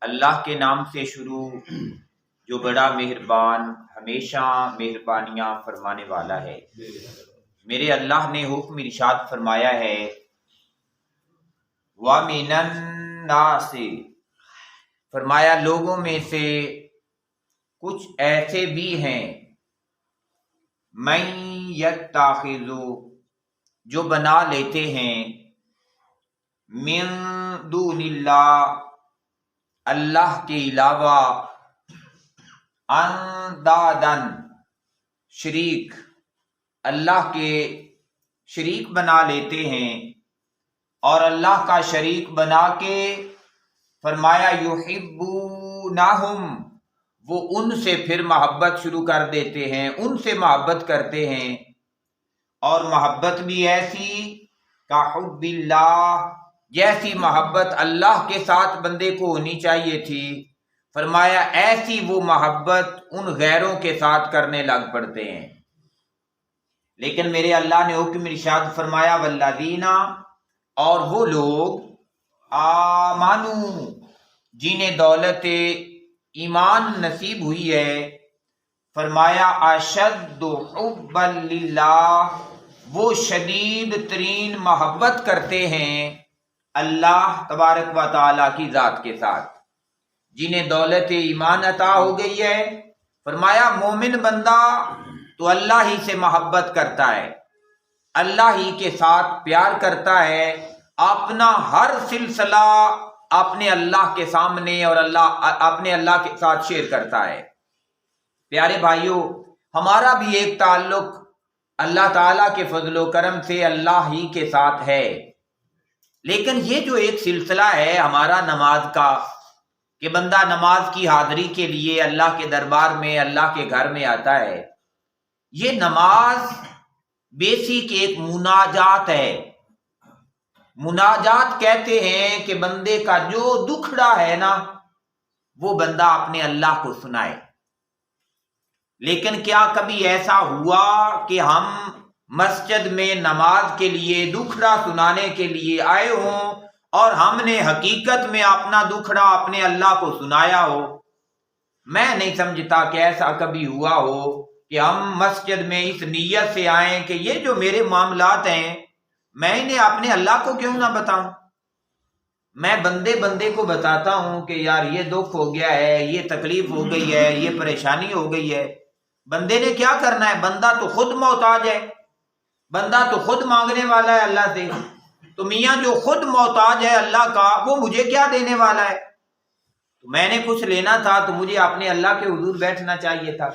اللہ کے نام سے شروع جو بڑا مہربان ہمیشہ مہربانیاں فرمانے والا ہے۔ میرے اللہ نے حکم ارشاد فرمایا ہے وَمِنَ النَّاسِ، فرمایا لوگوں میں سے کچھ ایسے بھی ہیں مَن یتخذ، جو بنا لیتے ہیں من دون اللہ، اللہ کے علاوہ اندادن، شریک، اللہ کے شریک بنا لیتے ہیں، اور اللہ کا شریک بنا کے فرمایا یحبونہم، وہ ان سے پھر محبت شروع کر دیتے ہیں، ان سے محبت کرتے ہیں، اور محبت بھی ایسی کا حب اللہ، جیسی محبت اللہ کے ساتھ بندے کو ہونی چاہیے تھی، فرمایا ایسی وہ محبت ان غیروں کے ساتھ کرنے لگ پڑتے ہیں۔ لیکن میرے اللہ نے حکم ارشاد فرمایا والذین، اور وہ لوگ آمنو، جنہیں دولت ایمان نصیب ہوئی ہے، فرمایا اشد حبا للہ، وہ شدید ترین محبت کرتے ہیں اللہ تبارک و تعالیٰ کی ذات کے ساتھ۔ جنہیں دولت ایمان عطا ہو گئی ہے، فرمایا مومن بندہ تو اللہ ہی سے محبت کرتا ہے، اللہ ہی کے ساتھ پیار کرتا ہے، اپنا ہر سلسلہ اپنے اللہ کے سامنے اور اپنے اللہ کے ساتھ شیئر کرتا ہے۔ پیارے بھائیوں، ہمارا بھی ایک تعلق اللہ تعالیٰ کے فضل و کرم سے اللہ ہی کے ساتھ ہے، لیکن یہ جو ایک سلسلہ ہے ہمارا نماز کا، کہ بندہ نماز کی حاضری کے لیے اللہ کے دربار میں اللہ کے گھر میں آتا ہے، یہ نماز بیسک ایک مناجات ہے۔ مناجات کہتے ہیں کہ بندے کا جو دکھڑا ہے نا، وہ بندہ اپنے اللہ کو سنائے۔ لیکن کیا کبھی ایسا ہوا کہ ہم مسجد میں نماز کے لیے دکھڑا سنانے کے لیے آئے ہوں اور ہم نے حقیقت میں اپنا دکھڑا اپنے اللہ کو سنایا ہو؟ میں نہیں سمجھتا کہ ایسا کبھی ہوا ہو کہ ہم مسجد میں اس نیت سے آئیں کہ یہ جو میرے معاملات ہیں میں انہیں اپنے اللہ کو کیوں نہ بتاؤں۔ میں بندے کو بتاتا ہوں کہ یار یہ دکھ ہو گیا ہے، یہ تکلیف ہو گئی ہے، یہ پریشانی ہو گئی ہے۔ بندے نے کیا کرنا ہے؟ بندہ تو خود محتاج ہے، بندہ تو خود مانگنے والا ہے اللہ سے۔ تو میاں جو خود محتاج ہے اللہ کا، وہ مجھے کیا دینے والا ہے؟ تو میں نے کچھ لینا تھا تو مجھے اپنے اللہ کے حضور بیٹھنا چاہیے تھا،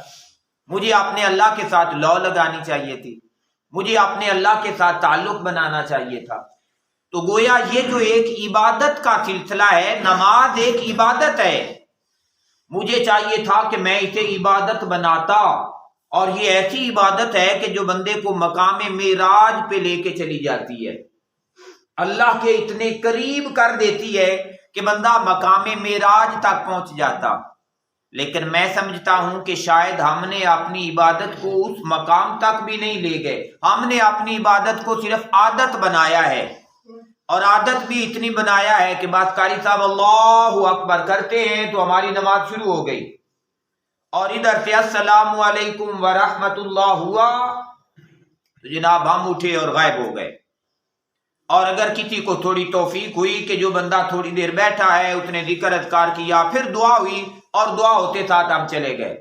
مجھے اپنے اللہ کے ساتھ لو لگانی چاہیے تھی، مجھے اپنے اللہ کے ساتھ تعلق بنانا چاہیے تھا۔ تو گویا یہ جو ایک عبادت کا سلسلہ ہے، نماز ایک عبادت ہے، مجھے چاہیے تھا کہ میں اسے عبادت بناتا، اور یہ ایسی عبادت ہے کہ جو بندے کو مقام معراج پہ لے کے چلی جاتی ہے، اللہ کے اتنے قریب کر دیتی ہے کہ بندہ مقام معراج تک پہنچ جاتا۔ لیکن میں سمجھتا ہوں کہ شاید ہم نے اپنی عبادت کو اس مقام تک بھی نہیں لے گئے، ہم نے اپنی عبادت کو صرف عادت بنایا ہے، اور عادت بھی اتنی بنایا ہے کہ بات قاری صاحب اللہ اکبر کرتے ہیں تو ہماری نماز شروع ہو گئی، اور ادھر سے السلام علیکم ورحمت اللہ ہوا تو جناب ہم اٹھے اور غائب ہو گئے۔ اور اگر کسی کو تھوڑی توفیق ہوئی کہ جو بندہ تھوڑی دیر بیٹھا ہے اس نے ذکر اذکار کیا، پھر دعا ہوئی اور دعا ہوتے ساتھ ہم چلے گئے،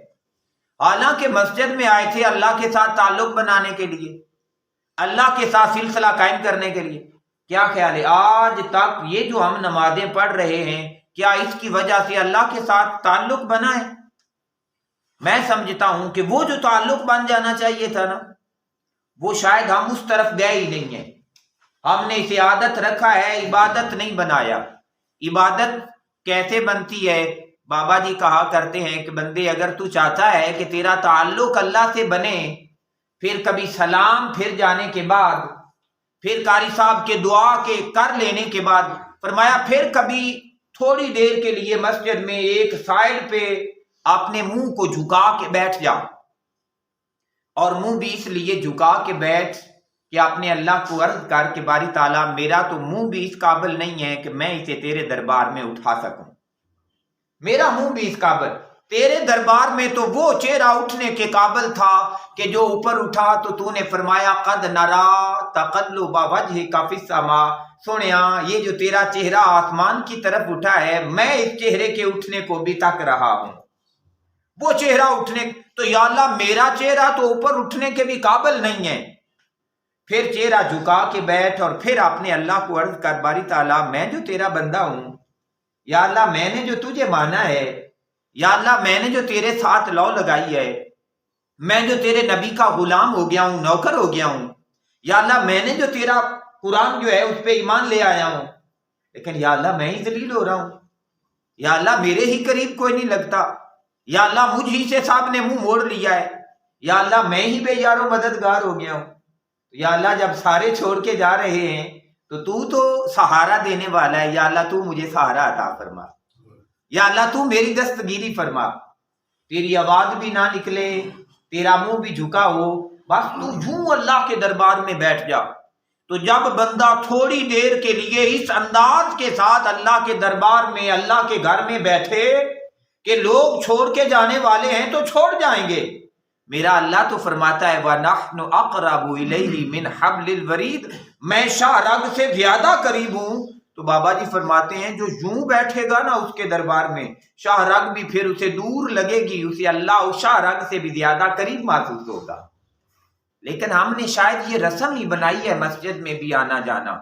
حالانکہ مسجد میں آئے تھے اللہ کے ساتھ تعلق بنانے کے لیے، اللہ کے ساتھ سلسلہ قائم کرنے کے لیے۔ کیا خیال ہے آج تک یہ جو ہم نمازیں پڑھ رہے ہیں، کیا اس کی وجہ سے اللہ کے ساتھ تعلق بنا ہے؟ میں سمجھتا ہوں کہ وہ جو تعلق بن جانا چاہیے تھا نا، وہ شاید ہم اس طرف گئے ہی نہیں ہیں، ہم نے اسے عادت رکھا ہے، عبادت نہیں بنایا۔ عبادت کیسے بنتی ہے؟ بابا جی کہا کرتے ہیں کہ بندے اگر تو چاہتا ہے کہ تیرا تعلق اللہ سے بنے، پھر کبھی سلام پھر جانے کے بعد، پھر قاری صاحب کے دعا کے کر لینے کے بعد، فرمایا پھر کبھی تھوڑی دیر کے لیے مسجد میں ایک سائڈ پہ اپنے منہ کو جھکا کے بیٹھ جا، اور منہ بھی اس لیے جھکا کے بیٹھ کہ اپنے اللہ کو عرض کر کہ باری تعالیٰ میرا تو منہ بھی اس قابل نہیں ہے کہ میں اسے تیرے دربار میں اٹھا سکوں، میرا منہ بھی اس قابل، تیرے دربار میں تو وہ چہرہ اٹھنے کے قابل تھا کہ جو اوپر اٹھا تو تو نے فرمایا قد نرا تقلب وجہک فی السماء، سنیا یہ جو تیرا چہرہ آسمان کی طرف اٹھا ہے، میں اس چہرے کے اٹھنے کو بھی تک رہا ہوں۔ وہ چہرہ اٹھنے تو یا اللہ میرا چہرہ تو اوپر اٹھنے کے بھی قابل نہیں ہے۔ پھر چہرہ جھکا کے بیٹھ اور پھر اپنے اللہ کو عرض کر باری تعالیٰ میں جو تیرا بندہ ہوں، یا اللہ میں نے جو تجھے مانا ہے، یا اللہ میں نے جو تیرے ساتھ لو لگائی ہے، میں جو تیرے نبی کا غلام ہو گیا ہوں، نوکر ہو گیا ہوں، یا اللہ میں نے جو تیرا قرآن جو ہے اس پہ ایمان لے آیا ہوں، لیکن یا اللہ میں ہی ذلیل ہو رہا ہوں، یا اللہ میرے ہی قریب کوئی نہیں لگتا، یا اللہ مجھ ہی سے صاحب نے منہ موڑ لیا ہے، یا اللہ میں ہی بے یار و مددگار ہو گیا ہوں۔ یا اللہ جب سارے چھوڑ کے جا رہے ہیں تو سہارا دینے والا ہے، یا اللہ تو مجھے سہارا عطا فرما، یا اللہ تو میری دستگیری فرما، تیری آواز بھی نہ نکلے، تیرا منہ بھی جھکا ہو، بس تو یوں اللہ کے دربار میں بیٹھ جا۔ تو جب بندہ تھوڑی دیر کے لیے اس انداز کے ساتھ اللہ کے دربار میں، اللہ کے گھر میں بیٹھے کہ لوگ چھوڑ کے جانے والے ہیں تو چھوڑ جائیں گے، میرا اللہ تو فرماتا ہے وَنَحْنُ أَقْرَبُ إِلَيْهِ مِنْ حَبْلِ الْوَرِيدِ، میں شاہ رگ سے زیادہ قریب ہوں۔ تو بابا جی فرماتے ہیں جو یوں بیٹھے گا نا اس کے دربار میں، شاہ رگ بھی پھر اسے دور لگے گی، اسے اللہ اس شاہ رگ سے بھی زیادہ قریب محسوس ہوگا۔ لیکن ہم نے شاید یہ رسم ہی بنائی ہے مسجد میں بھی آنا جانا،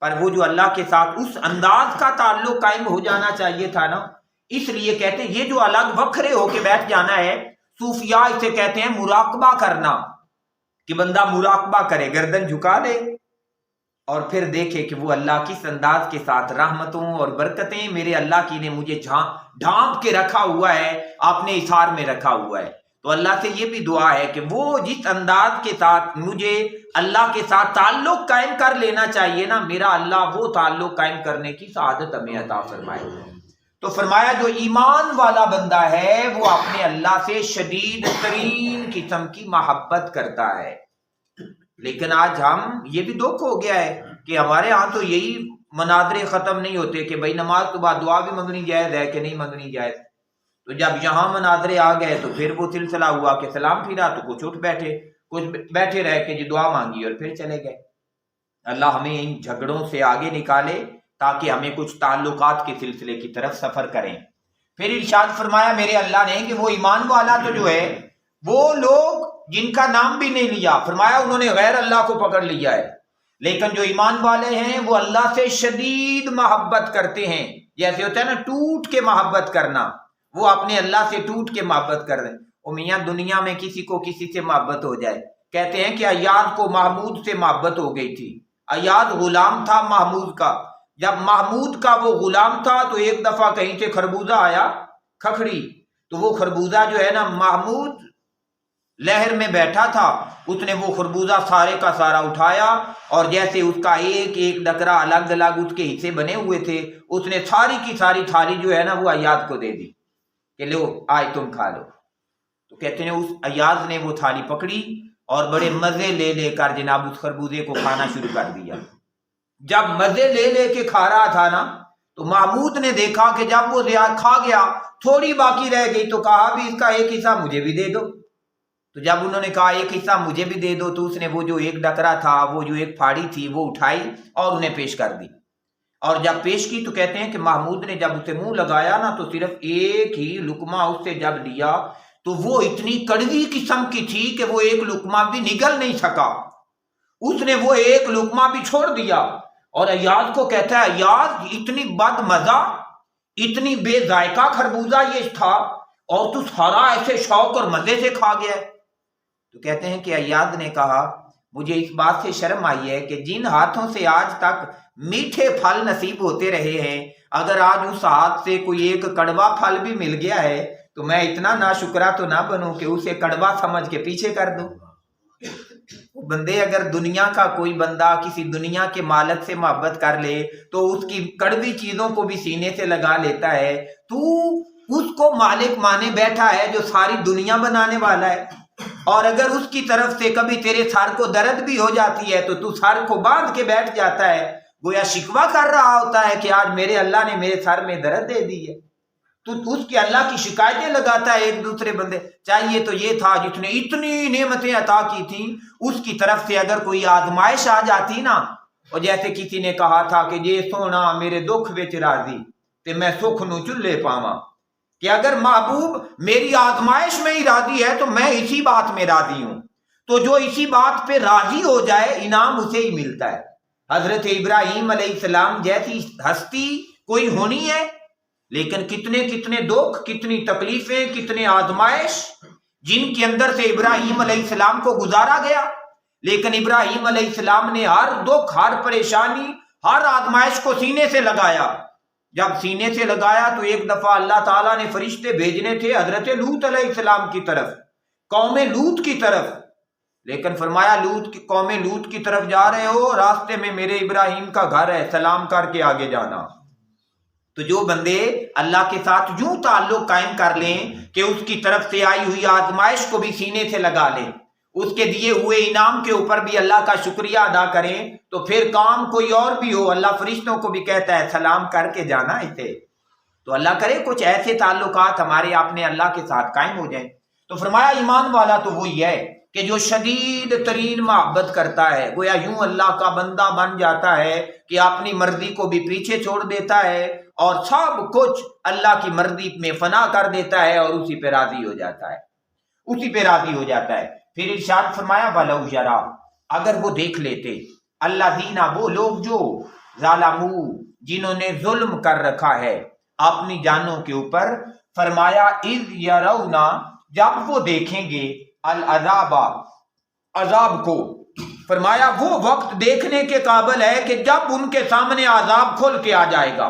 پر وہ جو اللہ کے ساتھ اس انداز کا تعلق قائم ہو جانا چاہیے تھا نا، اس لیے کہتے ہیں یہ جو الگ وکھرے ہو کے بیٹھ جانا ہے، صوفیاء اسے کہتے ہیں مراقبہ کرنا، کہ بندہ مراقبہ کرے، گردن جھکا لے اور پھر دیکھے کہ وہ اللہ کس انداز کے ساتھ رحمتوں اور برکتیں میرے اللہ کی نے مجھے ڈھانپ کے رکھا ہوا ہے، آپ نے اثار میں رکھا ہوا ہے۔ تو اللہ سے یہ بھی دعا ہے کہ وہ جس انداز کے ساتھ مجھے اللہ کے ساتھ تعلق قائم کر لینا چاہیے نا، میرا اللہ وہ تعلق قائم کرنے کی سعادت ہمیں عطا فرمائے۔ تو فرمایا جو ایمان والا بندہ ہے وہ اپنے اللہ سے شدید ترین قسم کی محبت کرتا ہے۔ لیکن آج ہم یہ بھی دکھ ہو گیا ہے کہ ہمارے ہاں تو یہی مناظرے ختم نہیں ہوتے کہ بھائی نماز تو بعد دعا بھی منگنی جائز ہے کہ نہیں منگنی جائز۔ تو جب یہاں مناظرے آ گئے تو پھر وہ سلسلہ ہوا کہ سلام پھرا تو کچھ اٹھ بیٹھے، کچھ بیٹھے رہ کے جی دعا مانگی اور پھر چلے گئے۔ اللہ ہمیں ان جھگڑوں سے آگے نکالے تاکہ ہمیں کچھ تعلقات کے سلسلے کی طرف سفر کریں۔ پھر ارشاد فرمایا میرے اللہ نے کہ وہ ایمان والا تو جو ہے وہ لوگ جن کا نام بھی نہیں لیا، فرمایا انہوں نے غیر اللہ کو پکڑ لیا ہے، لیکن جو ایمان والے ہیں وہ اللہ سے شدید محبت کرتے ہیں۔ جیسے ہوتا ہے نا ٹوٹ کے محبت کرنا، وہ اپنے اللہ سے ٹوٹ کے محبت کر رہے ہیں۔ وہ میاں دنیا میں کسی کو کسی سے محبت ہو جائے، کہتے ہیں کہ ایاد کو محمود سے محبت ہو گئی تھی، ایاد غلام تھا محمود کا، جب محمود کا وہ غلام تھا تو ایک دفعہ کہیں سے خربوزہ آیا کھکھڑی، تو وہ خربوزہ جو ہے نا محمود لہر میں بیٹھا تھا، اس نے وہ خربوزہ سارے کا سارا اٹھایا اور جیسے اس کا ایک ایک ڈکرا الگ الگ اس کے حصے بنے ہوئے تھے، اس نے ساری کی ساری تھالی جو ہے نا وہ ایاد کو دے دی کہ لو آج تم کھا لو۔ تو کہتے ہیں اس ایاد نے وہ تھالی پکڑی اور بڑے مزے لے لے کر جناب اس خربوزے کو کھانا شروع کر دیا۔ جب مزے لے لے کے کھا رہا تھا نا تو محمود نے دیکھا کہ جب وہ کھا گیا تھوڑی باقی رہ گئی تو کہا بھی اس کا ایک حصہ مجھے بھی دے دو۔ تو جب انہوں نے کہا ایک حصہ مجھے بھی دے دو تو اس نے وہ جو ایک ڈکرا تھا، وہ جو ایک پھاڑی تھی وہ اٹھائی اور انہیں پیش کر دی، اور جب پیش کی تو کہتے ہیں کہ محمود نے جب اسے منہ لگایا نا تو صرف ایک ہی لقمہ اس سے جب لیا تو وہ اتنی کڑوی قسم کی تھی کہ وہ ایک لقمہ بھی نگل نہیں سکا، اس نے وہ ایک لقمہ بھی چھوڑ دیا۔ اور ایاد کو کہتا ہے ایاد اتنی بد مزہ اتنی بے ذائقہ خربوزہ یہ تھا اور تو سارا ایسے شوق اور مزے سے کھا گیا ہے۔ تو کہتے ہیں کہ ایاد نے کہا مجھے اس بات سے شرم آئی ہے کہ جن ہاتھوں سے آج تک میٹھے پھل نصیب ہوتے رہے ہیں، اگر آج اس ہاتھ سے کوئی ایک کڑوا پھل بھی مل گیا ہے تو میں اتنا ناشکرا تو نہ بنوں کہ اسے کڑوا سمجھ کے پیچھے کر دوں۔ بندے اگر دنیا کا کوئی بندہ کسی دنیا کے مالک سے محبت کر لے تو اس کی کڑوی چیزوں کو بھی سینے سے لگا لیتا ہے، تو اس کو مالک مانے بیٹھا ہے جو ساری دنیا بنانے والا ہے، اور اگر اس کی طرف سے کبھی تیرے سر کو درد بھی ہو جاتی ہے تو تو سر کو باندھ کے بیٹھ جاتا ہے، گویا شکوہ کر رہا ہوتا ہے کہ آج میرے اللہ نے میرے سر میں درد دے دی ہے۔ تو اس کے اللہ کی شکایتیں لگاتا ہے ایک دوسرے بندے. چاہیے تو یہ تھا جس نے اتنی نعمتیں عطا کی تھیں اس کی طرف سے اگر کوئی آزمائش آ جاتی نا، اور جیسے کسی نے کہا تھا کہ یہ سونا میرے دکھ وچ راضی تے میں سکھ نو چلے پاواں، کہ اگر محبوب میری آزمائش میں ہی راضی ہے تو میں اسی بات میں راضی ہوں. تو جو اسی بات پہ راضی ہو جائے انعام اسے ہی ملتا ہے. حضرت ابراہیم علیہ السلام جیسی ہستی کوئی ہونی ہے، لیکن کتنے کتنے دکھ، کتنی تکلیفیں، کتنے آزمائش جن کے اندر سے ابراہیم علیہ السلام کو گزارا گیا. لیکن ابراہیم علیہ السلام نے ہر دکھ، ہر پریشانی، ہر آزمائش کو سینے سے لگایا. جب سینے سے لگایا تو ایک دفعہ اللہ تعالیٰ نے فرشتے بھیجنے تھے حضرت لوط علیہ السلام کی طرف، قوم لوط کی طرف. لیکن فرمایا قوم لوط کی طرف جا رہے ہو، راستے میں میرے ابراہیم کا گھر ہے، سلام کر کے آگے جانا. تو جو بندے اللہ کے ساتھ یوں تعلق قائم کر لیں کہ اس کی طرف سے آئی ہوئی آزمائش کو بھی سینے سے لگا لیں، اس کے دیے ہوئے انعام کے اوپر بھی اللہ کا شکریہ ادا کریں، تو پھر کام کوئی اور بھی ہو اللہ فرشتوں کو بھی کہتا ہے سلام کر کے جانا اسے. تو اللہ کرے کچھ ایسے تعلقات ہمارے اپنے اللہ کے ساتھ قائم ہو جائیں. تو فرمایا ایمان والا تو وہی ہے کہ جو شدید ترین محبت کرتا ہے، گویا یوں اللہ کا بندہ بن جاتا ہے کہ اپنی مرضی کو بھی پیچھے چھوڑ دیتا ہے اور سب کچھ اللہ کی مرضی میں فنا کر دیتا ہے اور اسی پہ راضی ہو جاتا ہے، اسی پہ راضی ہو جاتا ہے. پھر ارشاد فرمایا وَلَوْ يَرَى، اگر وہ دیکھ لیتے، الذین، وہ لوگ جو ظالموا، جنہوں نے ظلم کر رکھا ہے اپنی جانوں کے اوپر. فرمایا اذ یرون، جب وہ دیکھیں گے العذاب، عذاب کو. فرمایا وہ وقت دیکھنے کے قابل ہے کہ جب ان کے سامنے عذاب کھل کے آ جائے گا.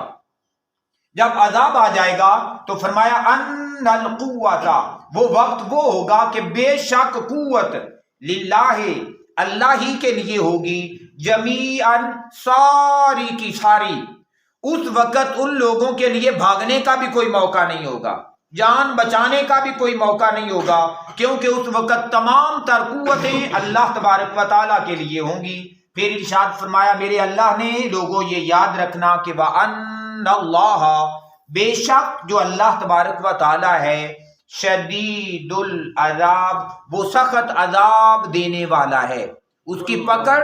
جب عذاب آ جائے گا تو فرمایا ان القوت، وہ وقت وہ ہوگا کہ بے شک قوت للہ، اللہ ہی کے لیے ہوگی، جمیعاً، ساری کی ساری. اس وقت ان لوگوں کے لیے بھاگنے کا بھی کوئی موقع نہیں ہوگا، جان بچانے کا بھی کوئی موقع نہیں ہوگا، کیونکہ اس وقت تمام تر قوتیں اللہ تبارک و تعالیٰ کے لیے ہوں گی. پھر ارشاد فرمایا میرے اللہ نے لوگوں یہ یاد رکھنا کہ وَأَنَّ اللَّهَ، بے شک جو اللہ تبارک و تعالیٰ ہے، شدید العذاب، وہ سخت عذاب دینے والا ہے. اس کی پکڑ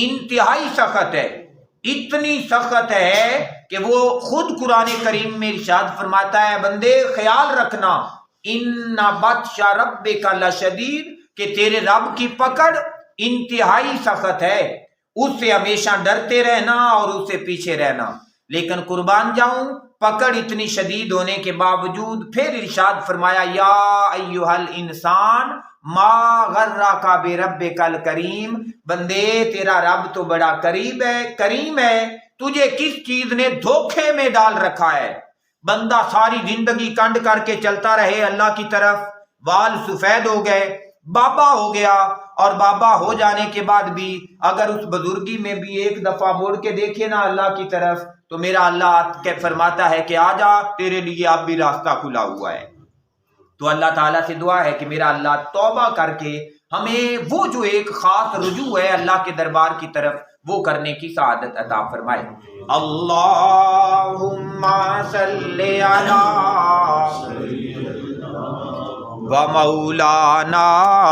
انتہائی سخت ہے، اتنی سخت ہے کہ وہ خود قرآن کریم میں ارشاد فرماتا ہے بندے خیال رکھنا ان بطش ربک لشدید، کہ تیرے رب کی پکڑ انتہائی سخت ہے، اس سے ہمیشہ ڈرتے رہنا اور اس سے پیچھے رہنا. لیکن قربان جاؤں پکڑ اتنی شدید ہونے کے باوجود پھر ارشاد فرمایا یا ایھا الانسان ما غرک بربک الکریم، بندے تیرا رب تو بڑا قریب ہے، کریم ہے، تجھے کس چیز نے دھوکے میں ڈال رکھا ہے. بندہ ساری زندگی کنڈ کر کے چلتا رہے اللہ کی طرف، وال سفید ہو گئے، بابا ہو گیا، اور بابا ہو جانے کے بعد بھی اگر اس بزرگی میں بھی ایک دفعہ مڑ کے دیکھے نا اللہ کی طرف تو میرا اللہ فرماتا ہے کہ آ جا، تیرے لیے اب بھی راستہ کھلا ہوا ہے. تو اللہ تعالیٰ سے دعا ہے کہ میرا اللہ توبہ کر کے ہمیں وہ جو ایک خاص رجوع ہے اللہ کے دربار کی طرف وہ کرنے کی سعادت عطا فرمائے. اللہم صلی علی و مولانا